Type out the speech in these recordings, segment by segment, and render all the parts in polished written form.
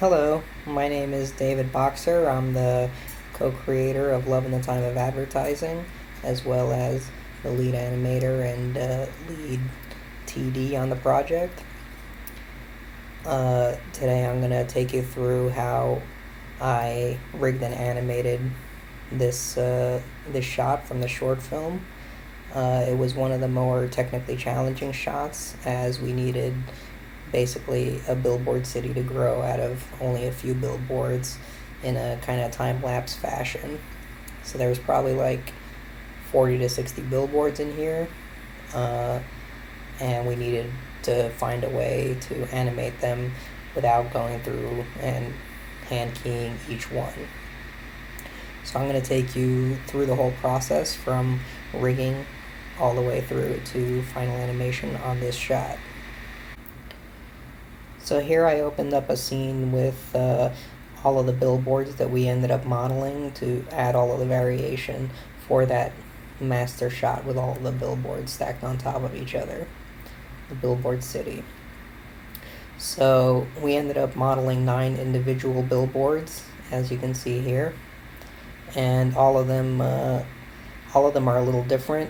Hello, my name is David Bokser. I'm the co-creator of Love in the Time of Advertising, as well as the lead animator and lead TD on the project. Today I'm going to take you through how I rigged and animated this shot from the short film. It was one of the more technically challenging shots, as we needed basically a billboard city to grow out of only a few billboards in a kind of time-lapse fashion. So there's probably like 40 to 60 billboards in here, and we needed to find a way to animate them without going through and hand keying each one. So I'm going to take you through the whole process from rigging all the way through to final animation on this shot. So here I opened up a scene with all of the billboards that we ended up modeling to add all of the variation for that master shot with all of the billboards stacked on top of each other, the billboard city. So we ended up modeling 9 individual billboards, as you can see here, and all of them are a little different.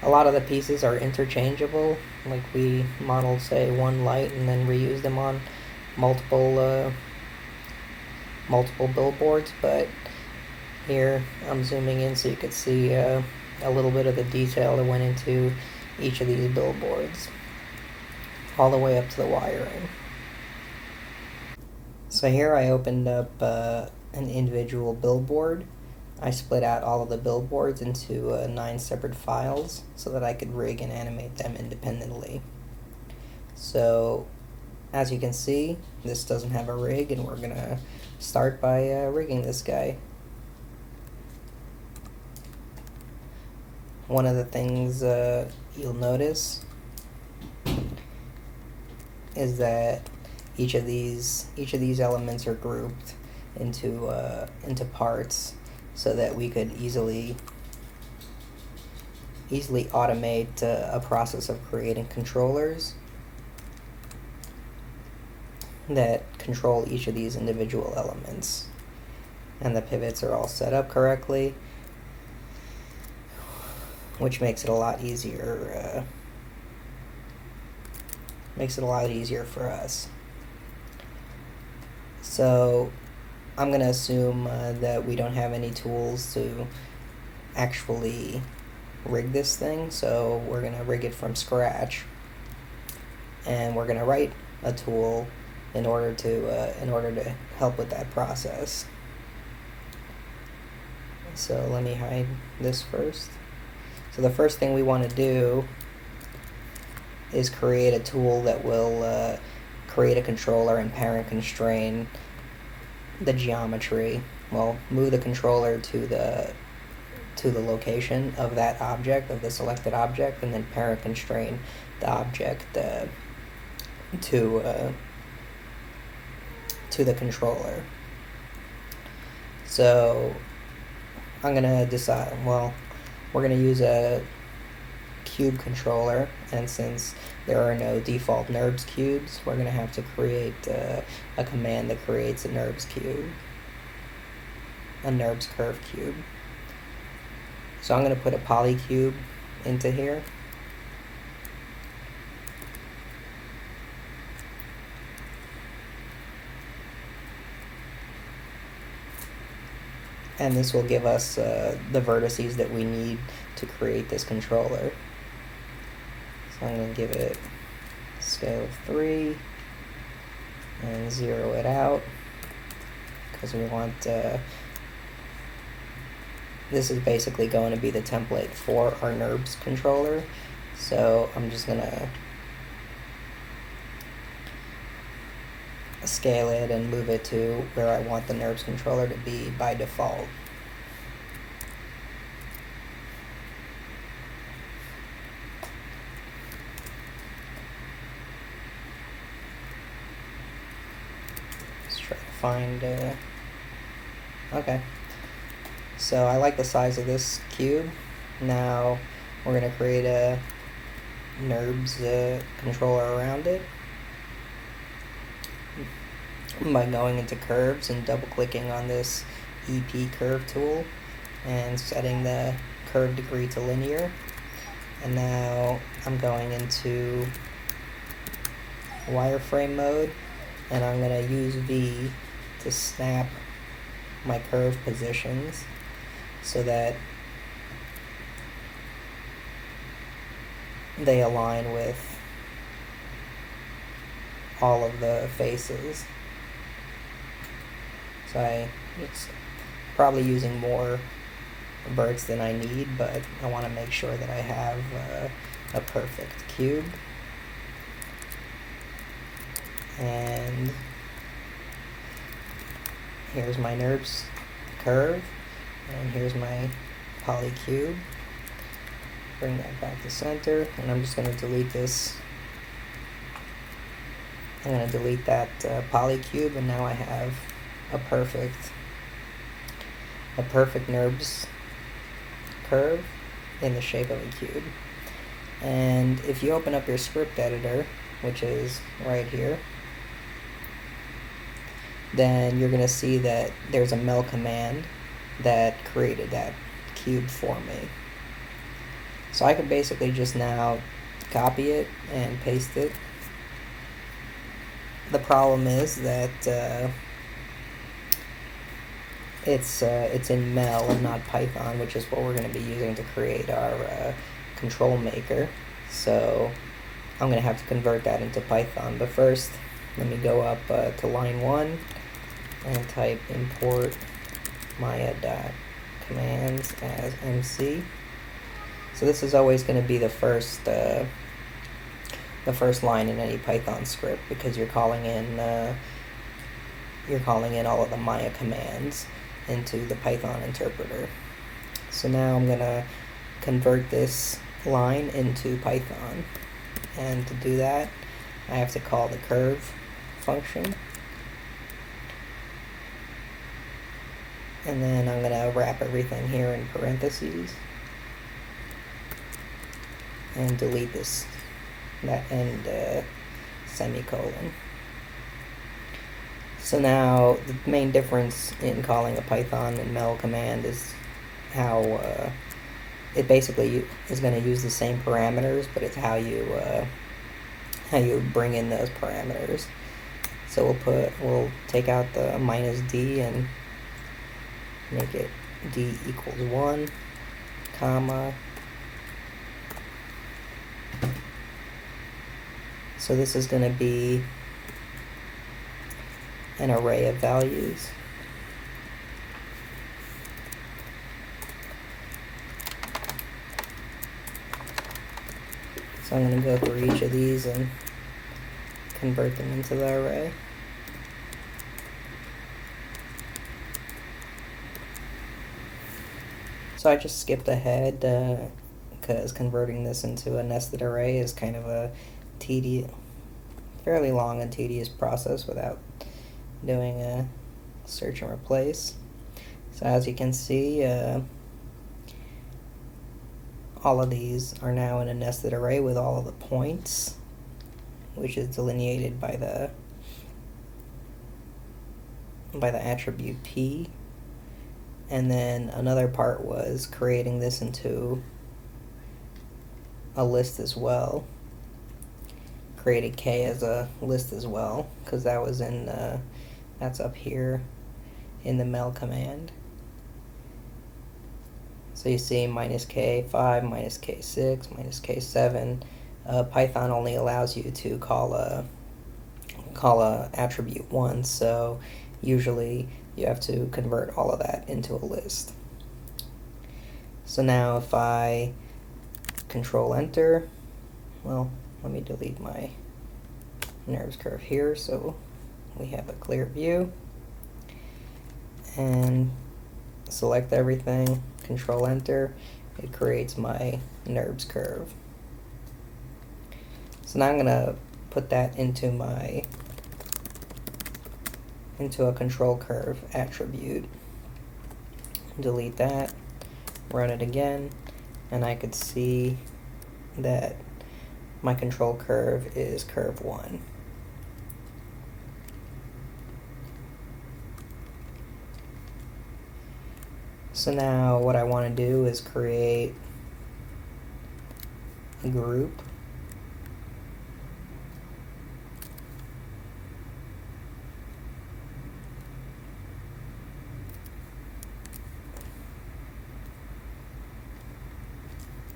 A lot of the pieces are interchangeable, like we modeled, say, one light and then reused them on multiple billboards, but here I'm zooming in so you could see a little bit of the detail that went into each of these billboards, all the way up to the wiring. So here I opened up an individual billboard. I split out all of the billboards into 9 separate files so that I could rig and animate them independently. So, as you can see, this doesn't have a rig, and we're going to start by rigging this guy. One of the things you'll notice is that each of these elements are grouped into parts, so that we could easily automate a process of creating controllers that control each of these individual elements. And the pivots are all set up correctly, which makes it a lot easier. For us. So I'm going to assume that we don't have any tools to actually rig this thing, so we're going to rig it from scratch, and we're going to write a tool in order to help with that process. So let me hide this first. So the first thing we want to do is create a tool that will create a controller and parent constrain the geometry. Well, move the controller to the location of that object, of the selected object, and then parent constrain the object to the controller. So I'm gonna decide, well, we're gonna use a cube controller, and since there are no default Nurbs cubes, we're going to have to create a command that creates a Nurbs cube, a Nurbs curve cube. So I'm going to put a polycube into here. And this will give us the vertices that we need to create this controller. So I'm going to give it a scale of 3 and 0 it out, because we want this is basically going to be the template for our Nurbs controller. So I'm just going to scale it and move it to where I want the Nurbs controller to be by default. Find okay, so I like the size of this cube. Now we're going to create a Nurbs controller around it. by going into curves and double clicking on this EP curve tool and setting the curve degree to linear. And now I'm going into wireframe mode, and I'm going to use V to snap my curve positions so that they align with all of the faces. So it's probably using more verts than I need, but I want to make sure that I have a perfect cube. And here's my Nurbs curve, and here's my polycube. Bring that back to center, and I'm just going to delete this. I'm going to delete that polycube, and now I have a perfect Nurbs curve in the shape of a cube. And if you open up your script editor, which is right here, then you're going to see that there's a mel command that created that cube for me. So I could basically just now copy it and paste it. The problem is that it's in mel and not Python, which is what we're going to be using to create our control maker. So I'm going to have to convert that into Python. But first, let me go up to line 1 and type import maya.commands as MC. So this is always going to be the first line in any Python script, because you're calling in all of the Maya commands into the Python interpreter. So now I'm going to convert this line into Python, and to do that I have to call the curve function, and then I'm going to wrap everything here in parentheses and delete that end semicolon. So now the main difference in calling a Python and mel command is how it basically is going to use the same parameters, but it's how you bring in those parameters. So we'll take out the -d and make it d equals 1, comma. So this is going to be an array of values. So I'm going to go through each of these and convert them into the array. So I just skipped ahead because converting this into a nested array is kind of a fairly long and tedious process without doing a search and replace. So as you can see, all of these are now in a nested array with all of the points, which is delineated by the attribute P. And then another part was creating this into a list as well. Created K as a list as well, because that was in that's up here in the mel command. So you see -K5, -K6, -K7. Python only allows you to call a attribute once, so usually you have to convert all of that into a list. So now if I control enter, well, let me delete my Nurbs curve here so we have a clear view, and select everything, control enter, it creates my Nurbs curve. So now I'm going to put that into a control curve attribute. Delete that, run it again, and I could see that my control curve is curve 1. So now what I want to do is create a group.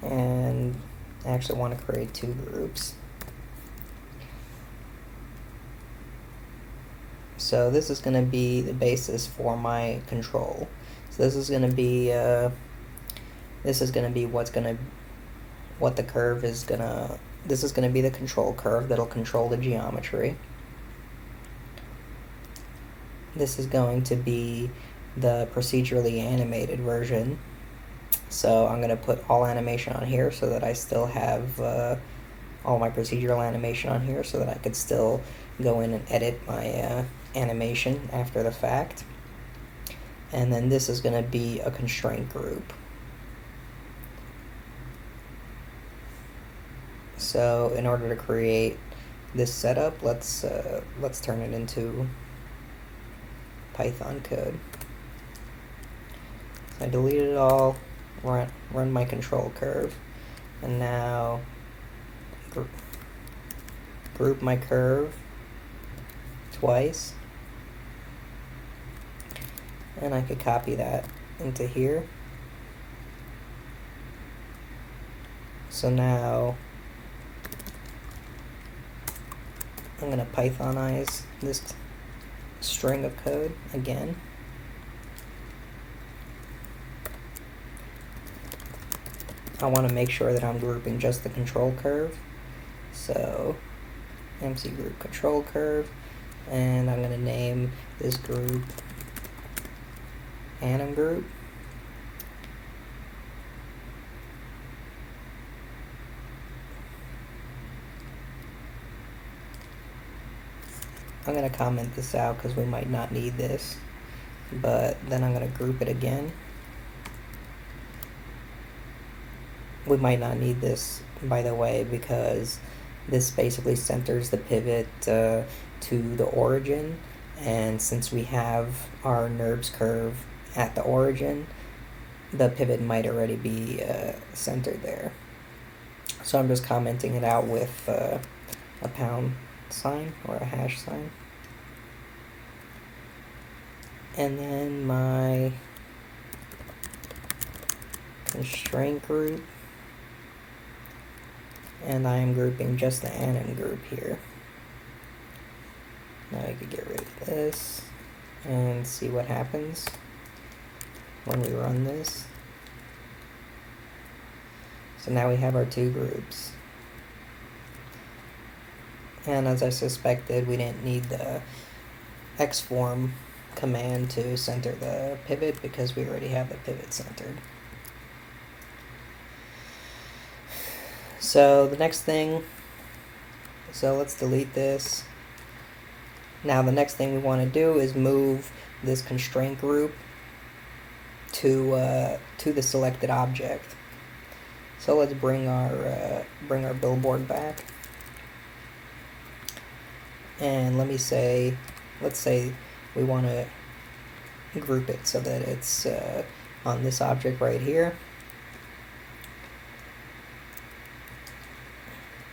And I actually want to create two groups. So this is going to be the basis for my control. So this is going to be what the curve is gonna. This is going to be the control curve that'll control the geometry. This is going to be the procedurally animated version. So I'm going to put all animation on here so that I still have all my procedural animation on here so that I could still go in and edit my animation after the fact. And then this is going to be a constraint group. So in order to create this setup, let's turn it into Python code. So I deleted it all, run my control curve, and now group my curve twice, and I could copy that into here. So now I'm going to Pythonize this string of code again. I want to make sure that I'm grouping just the control curve. So MC group control curve, and I'm going to name this group anim group. I'm going to comment this out because we might not need this, but then I'm going to group it again. We might not need this, by the way, because this basically centers the pivot to the origin, and since we have our Nurbs curve at the origin, the pivot might already be centered there. So I'm just commenting it out with a pound sign or a hash sign. And then my constraint group, and I am grouping just the anim group here. Now I could get rid of this and see what happens when we run this. So now we have our two groups. And as I suspected, we didn't need the xform command to center the pivot because we already have the pivot centered. So the next thing, so let's delete this. Now the next thing we want to do is move this constraint group to the selected object. So let's bring our billboard back. And let's say we want to group it so that it's on this object right here.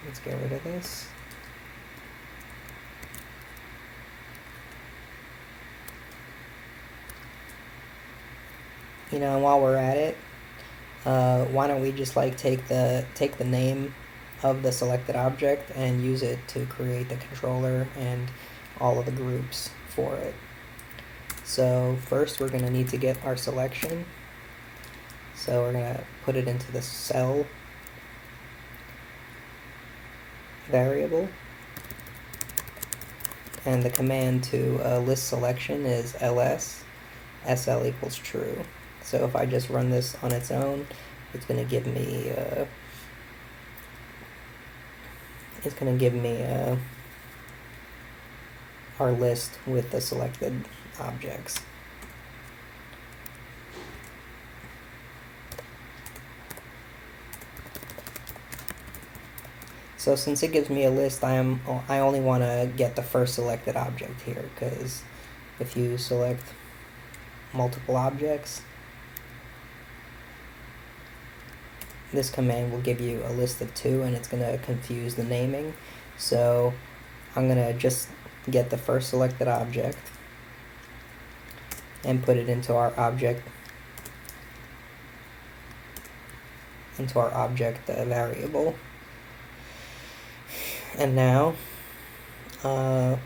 Let's get rid of this. You know, and while we're at it, why don't we just like take the name of the selected object and use it to create the controller and all of the groups for it. So first we're going to need to get our selection. So we're going to put it into the cell variable, and the command to list selection is ls sl equals true. So if I just run this on its own, it's going to give me our list with the selected objects. So since it gives me a list, I only want to get the first selected object here, because if you select multiple objects, this command will give you a list of 2, and it's going to confuse the naming. So I'm going to just get the first selected object and put it into our object variable. And now I'm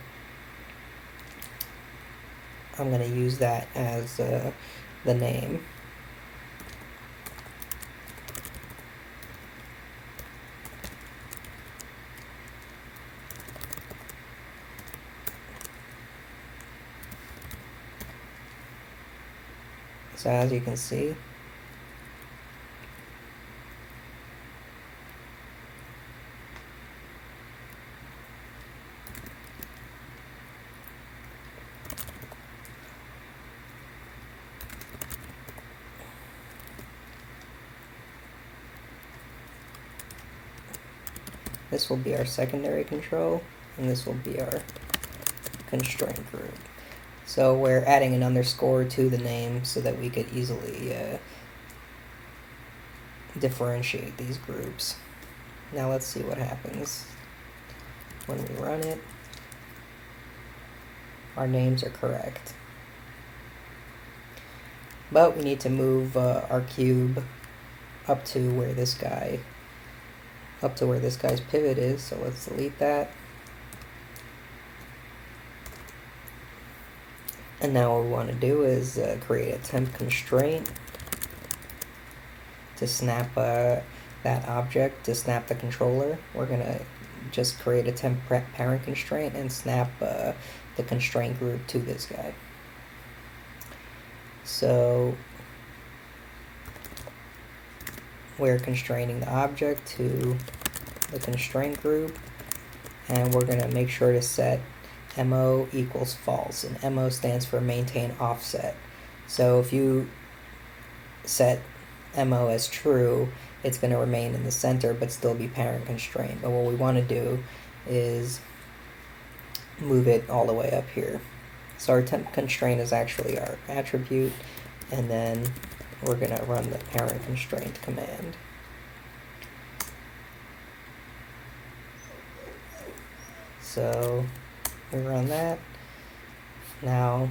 going to use that as the name. So as you can see, this will be our secondary control, and this will be our constraint group. So we're adding an underscore to the name so that we could easily differentiate these groups. Now let's see what happens when we run it. Our names are correct, but we need to move our cube up to where this guy's pivot is. So let's delete that. And now what we want to do is create a temp constraint to snap that object, to snap the controller. We're going to just create a temp parent constraint and snap the constraint group to this guy. So we're constraining the object to the constraint group, and we're going to make sure to set MO equals false, and MO stands for maintain offset. So if you set MO as true, it's going to remain in the center but still be parent constrained. But what we want to do is move it all the way up here. So our temp constraint is actually our attribute, and then we're going to run the parent constraint command. So we run that. Now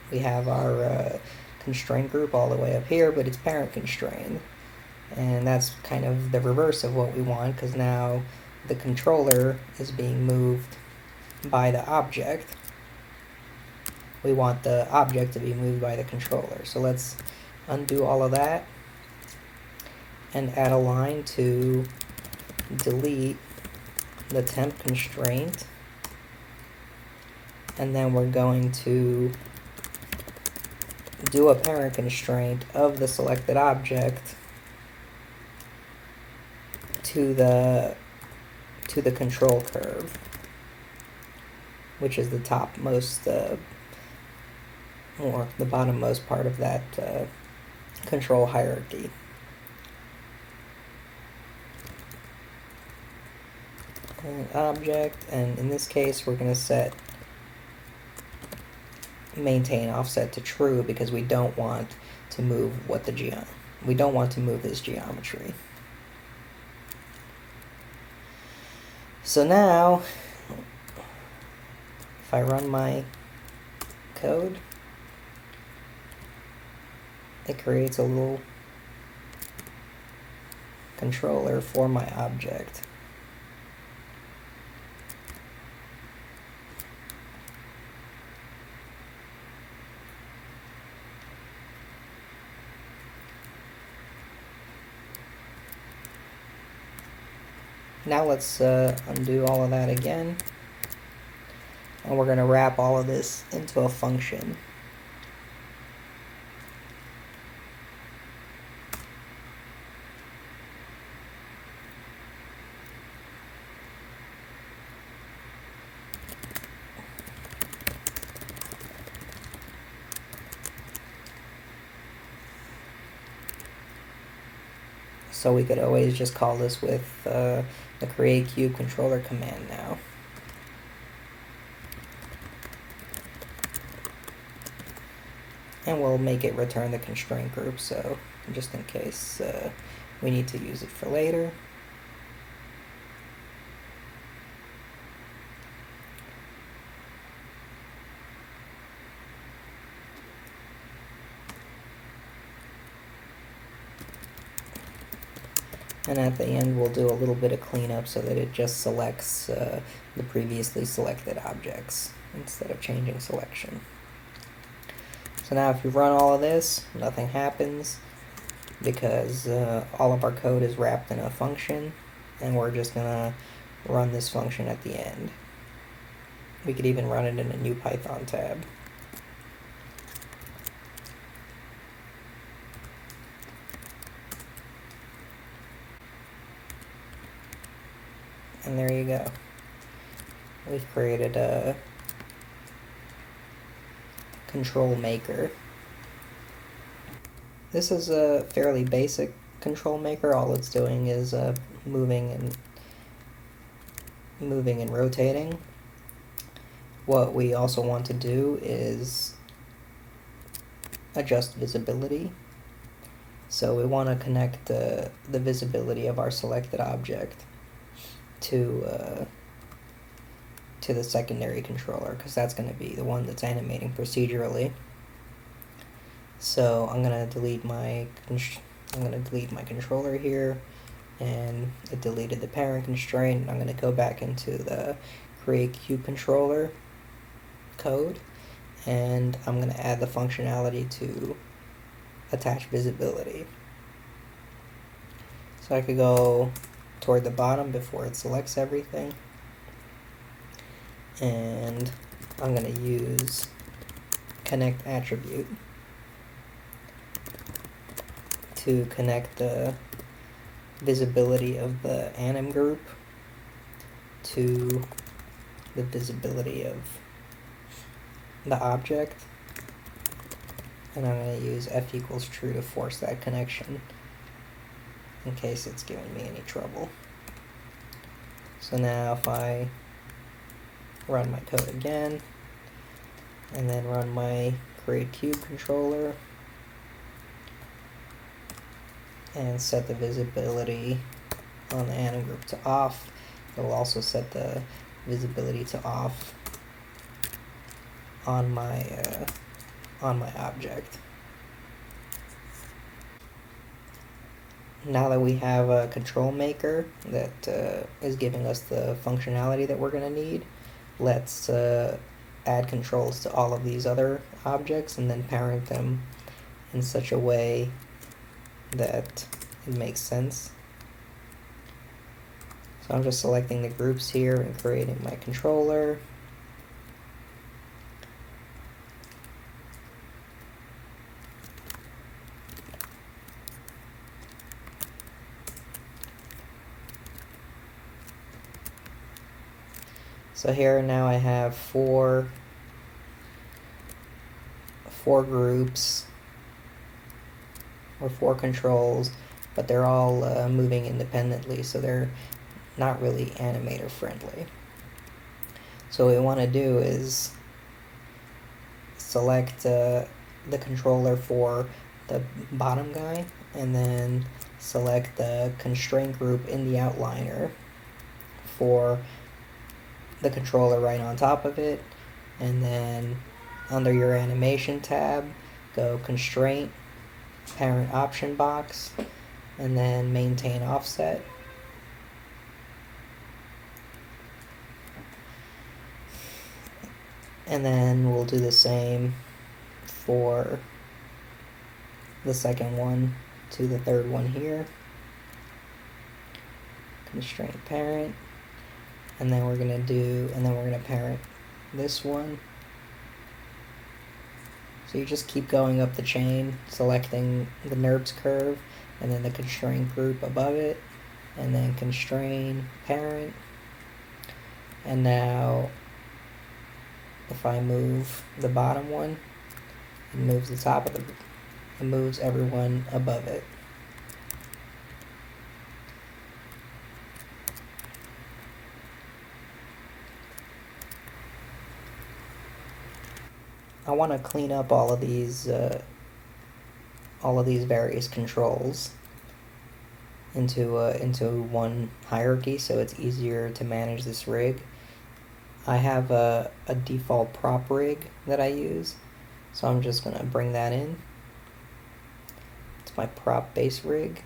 we have our constraint group all the way up here, but it's parent constrained. And that's kind of the reverse of what we want, because now the controller is being moved by the object. We want the object to be moved by the controller. So let's undo all of that and add a line to delete the temp constraint. And then we're going to do a parent constraint of the selected object to the control curve, which is the topmost or the bottommost part of that control hierarchy. And object, and in this case we're going to set maintain offset to true, because we don't want to move we don't want to move this geometry. So now if I run my code, it creates a little controller for my object. Now let's undo all of that again, and we're going to wrap all of this into a function. So we could always just call this with the create cube controller command now. And we'll make it return the constraint group, so just in case We need to use it for later. And at the end, we'll do a little bit of cleanup so that it just selects the previously selected objects instead of changing selection. So now if you run all of this, nothing happens because all of our code is wrapped in a function, and we're just gonna run this function at the end. We could even run it in a new Python tab. And there you go. We've created a control maker. This is a fairly basic control maker. All it's doing is moving and rotating. What we also want to do is adjust visibility. So we want to connect the visibility of our selected object to the secondary controller, because that's going to be the one that's animating procedurally. So I'm going to delete my controller here, and it deleted the parent constraint. I'm going to go back into the create cube controller code, and I'm going to add the functionality to attach visibility. So I could go toward the bottom before it selects everything, and I'm going to use connect attribute to connect the visibility of the anim group to the visibility of the object, and I'm going to use f equals true to force that connection in case it's giving me any trouble. So now if I run my code again, and then run my create cube controller, and set the visibility on the anim group to off, it will also set the visibility to off on my object. Now that we have a control maker that is giving us the functionality that we're going to need, let's add controls to all of these other objects and then parent them in such a way that it makes sense. So I'm just selecting the groups here and creating my controller. So here now I have four groups or four controls, but they're all moving independently, so they're not really animator friendly. So what we want to do is select the controller for the bottom guy, and then select the constraint group in the outliner for the controller right on top of it, and then under your animation tab, go constraint, parent option box, and then maintain offset. And then we'll do the same for the second one to the third one here. Constraint parent. And then we're gonna parent this one. So you just keep going up the chain, selecting the Nurbs curve, and then the constraint group above it, and then constrain parent. And now, if I move the bottom one, it moves the top of it moves everyone above it. I want to clean up all of these various controls. into one hierarchy, so it's easier to manage this rig. I have a default prop rig that I use, so I'm just gonna bring that in. It's my prop base rig,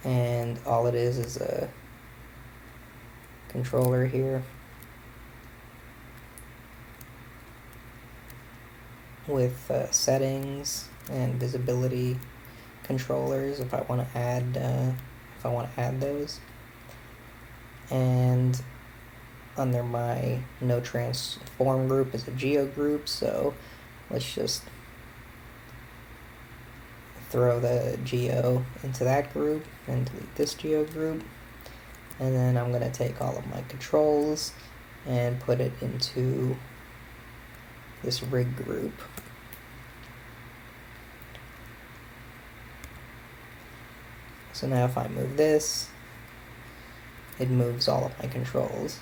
and all it is a controller here with settings and visibility controllers if I want to add those. And under my no transform group is a geo group, so let's just throw the geo into that group and delete this geo group. And then I'm going to take all of my controls and put it into this rig group. So now if I move this, it moves all of my controls.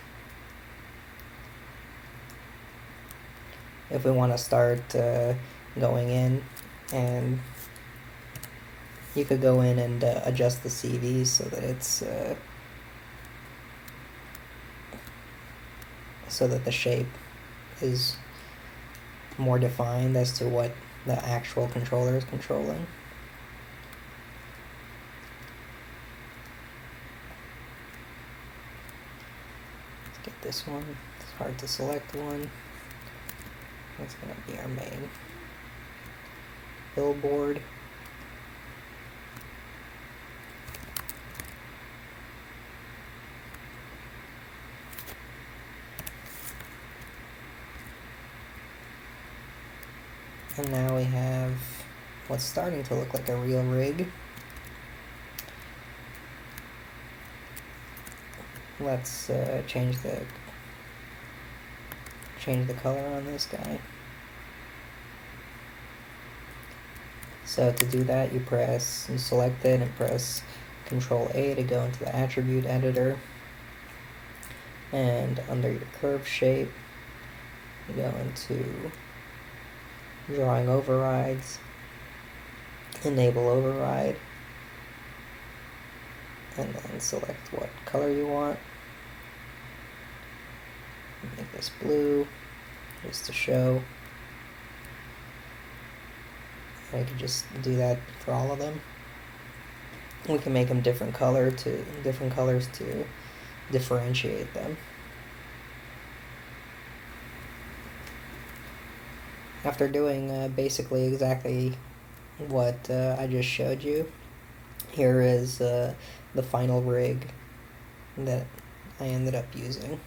If we want to start going in, and you could go in and adjust the CVs so that it's so that the shape is more defined as to what the actual controller is controlling. Let's get this one. It's hard to select one. That's going to be our main billboard. And now we have what's starting to look like a real rig. Let's change the color on this guy. So to do that, you select it and press Control A to go into the attribute editor. And under your curve shape, you go into drawing overrides, enable override, and then select what color you want. Make this blue, just to show. I could just do that for all of them. We can make them different colors to differentiate them. After doing basically exactly what I just showed you, here is the final rig that I ended up using.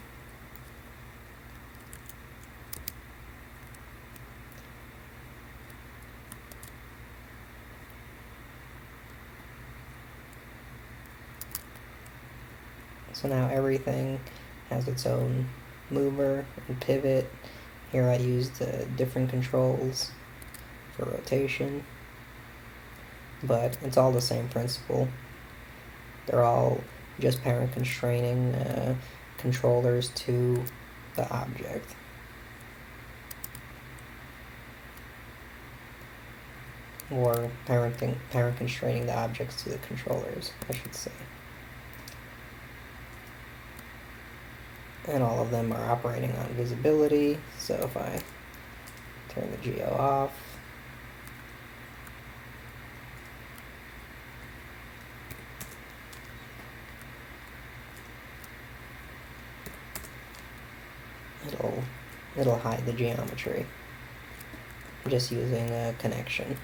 So now everything has its own mover and pivot. Here I used different controls for rotation, but it's all the same principle. They're all just parent constraining controllers to the object. Or parent constraining the objects to the controllers, I should say. And all of them are operating on visibility, so if I turn the geo off, it'll hide the geometry just using a connection.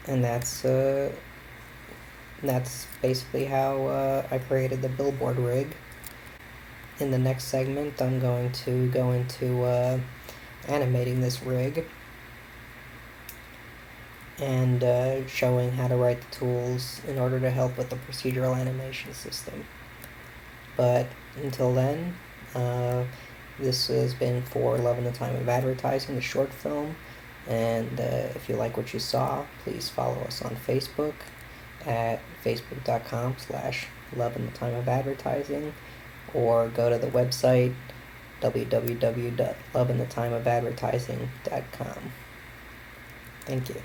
And that's basically how I created the billboard rig. In the next segment, I'm going to go into animating this rig and showing how to write the tools in order to help with the procedural animation system. But until then, this has been For Love in the Time of Advertising, the short film. And if you like what you saw, please follow us on Facebook at facebook.com/Love in the Time of Advertising, or go to the website www.loveinthetimeofadvertising.com. Thank you.